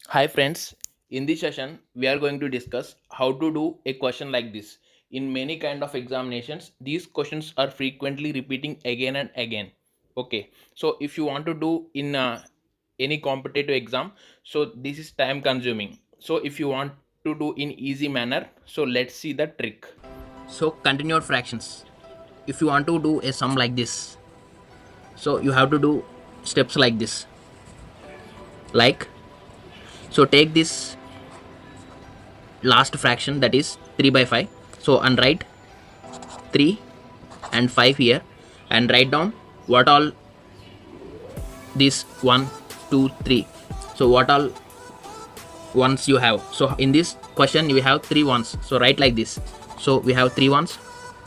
Hi friends, in this session we are going to discuss how to do a question like this. In many kind of examinations, these questions are frequently repeating again and again. Okay, so if you want to do in any competitive exam, so this is time consuming. So if you want to do in easy manner, so let's see the trick. So continued fractions. If you want to do a sum like this, so you have to do steps like this. Like, so take this last fraction, that is 3 by 5. So and write 3 and 5 here, and write down what all these 1, 2, 3. So what all ones you have. So in this question we have 3 ones. So write like this. So we have 3 ones,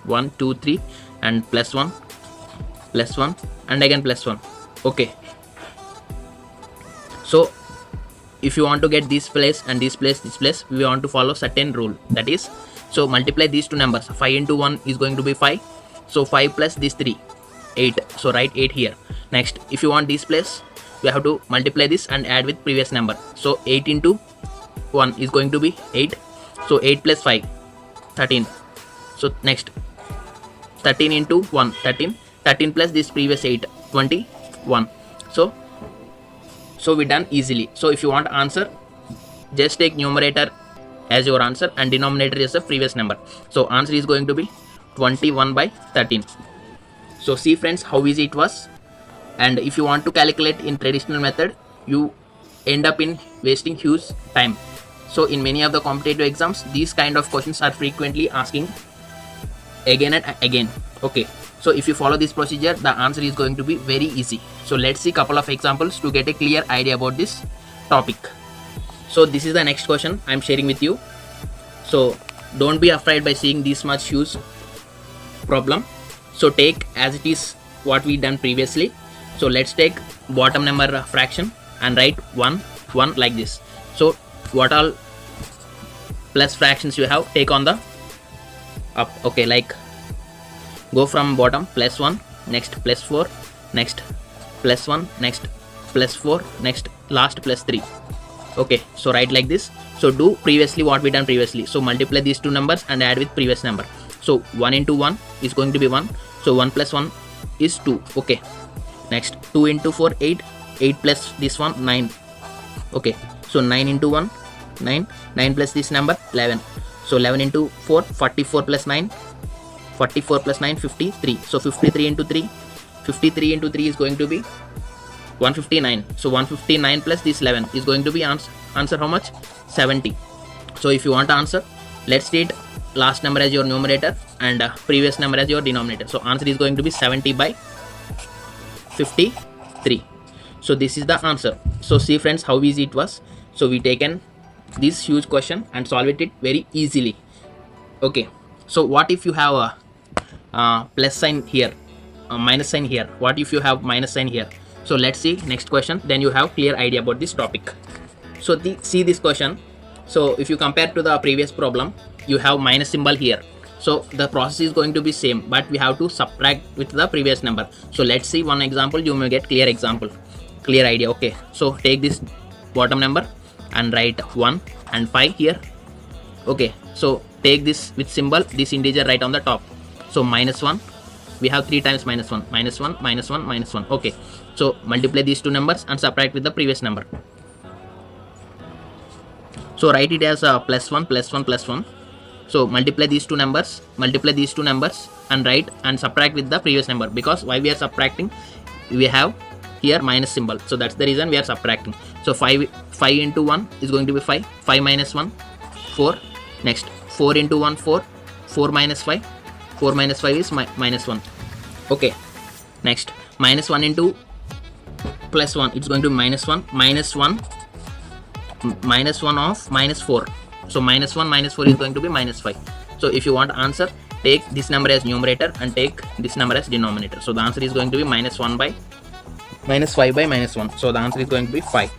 1, 2, 3, and plus 1, and again plus 1. Okay, so if you want to get this place and this place, we want to follow certain rule, that is, so multiply these two numbers. 5 into 1 is going to be 5. So 5 plus this 3, 8. So write 8 here. Next, if you want this place, we have to multiply this and add with previous number. So 8 into 1 is going to be 8. So 8 plus 5, 13. So next, 13 into 1, 13. 13 plus this previous 8, 21. So we done easily. So if you want answer, just take numerator as your answer and denominator is the previous number. So answer is going to be 21 by 13. So see friends how easy it was. And if you want to calculate in traditional method, you end up in wasting huge time. So in many of the competitive exams, these kind of questions are frequently asking again and again. Okay, so if you follow this procedure, the answer is going to be very easy. So let's see couple of examples to get a clear idea about this topic. So this is the next question I'm sharing with you. So don't be afraid by seeing this much huge problem. So take as it is what we done previously. So let's take bottom number fraction and write 1 1 like this. So what all plus fractions you have, take on the up. Okay, like go from bottom, plus 1, next plus 4, next plus 1, next plus 4, next last plus 3. Okay, so write like this. So do previously what we done previously. So multiply these two numbers and add with previous number. So 1 into 1 is going to be 1. So 1 plus 1 is 2. Okay, next 2 into 4, 8. 8 plus this one, 9. Okay, so 9 into 1, 9. 9 plus this number, 11. So 11 into 4, 44 plus 9. 44 plus 9, 53. So 53 into 3, 53 into 3 is going to be 159. So 159 plus this 11 is going to be answer how much? 70. So if you want to answer, let's take last number as your numerator and previous number as your denominator. So answer is going to be 70 by 53. So this is the answer. So see friends how easy it was. So we taken this huge question and solved it very easily. Okay, so what if you have a plus sign here, minus sign here? What if you have minus sign here? So let's see next question, then you have clear idea about this topic. So see this question. So if you compare to the previous problem, you have minus symbol here. So the process is going to be same, but we have to subtract with the previous number. So let's see one example, you may get clear example, clear idea. Okay, so take this bottom number and write 1 and 5 here. Okay, so take this with symbol, this integer right on the top. So minus 1, we have 3 times minus 1, minus 1, minus 1, minus 1. Okay, so multiply these two numbers and subtract with the previous number. So write it as plus 1, plus 1, plus 1. So multiply these two numbers, and write and subtract with the previous number, because why we are subtracting, we have here minus symbol, so that's the reason we are subtracting. So 5 into 1 is going to be 5. 5 minus 1, 4. Next 4 into 1, 4. 4 minus 5. 4 minus 5 is minus 1. Okay, next minus 1 into plus 1, it's going to be minus 1. Minus 1 of minus 4. So minus 1 minus 4 is going to be minus 5. So if you want answer, take this number as numerator and take this number as denominator. So the answer is going to be minus 5 by minus 1. So the answer is going to be 5.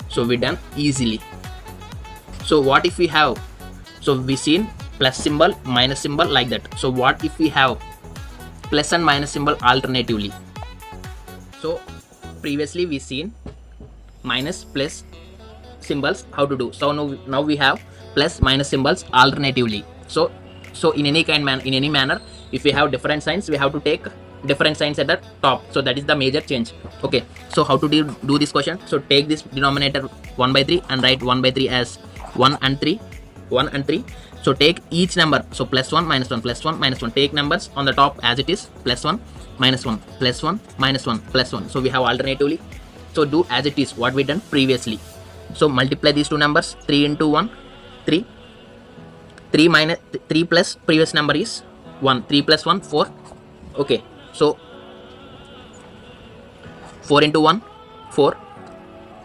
So we done easily. So what if we have, so we seen plus symbol, minus symbol, like that. So what if we have plus and minus symbol alternatively? So previously we seen minus plus symbols, how to do. So now we have plus minus symbols alternatively. So in any manner, if we have different signs, we have to take different signs at the top. So that is the major change. Okay, so how to do this question? So take this denominator 1 by 3 and write 1 by 3 as 1 and 3. So take each number, so plus 1 minus 1 plus 1 minus 1, take numbers on the top as it is, plus 1 minus 1 plus 1 minus 1 plus 1. So we have alternatively, so do as it is what we done previously. So multiply these two numbers, 3 into 1 3, 3 minus 3 plus previous number is 1, 3 plus 1 4. Okay, so 4 into 1 4,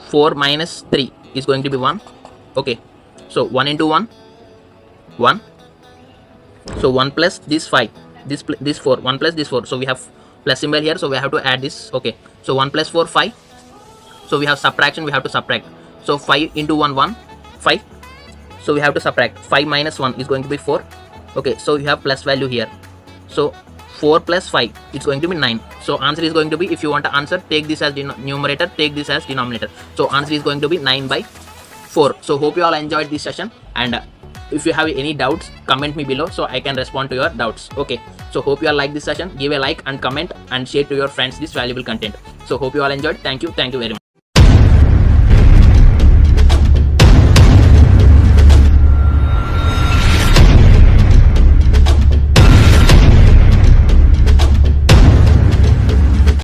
4 minus 3 is going to be 1. Okay, so 1 into 1 1, so 1 plus this 5, this 4, 1 plus this 4, so we have plus symbol here, so we have to add this. Okay, so 1 plus 4 5, so we have subtraction, we have to subtract. So 5 into 1 1 5, so we have to subtract. 5 minus 1 is going to be 4. Okay, so you have plus value here, so 4 plus 5 it's going to be 9. So answer is going to be, if you want to answer, take this as numerator, take this as denominator. So answer is going to be 9 by 4. So hope you all enjoyed this session, and if you have any doubts, comment me below so I can respond to your doubts. Okay, so hope you all like this session. Give a like and comment and share to your friends this valuable content. So hope you all enjoyed. Thank you very much.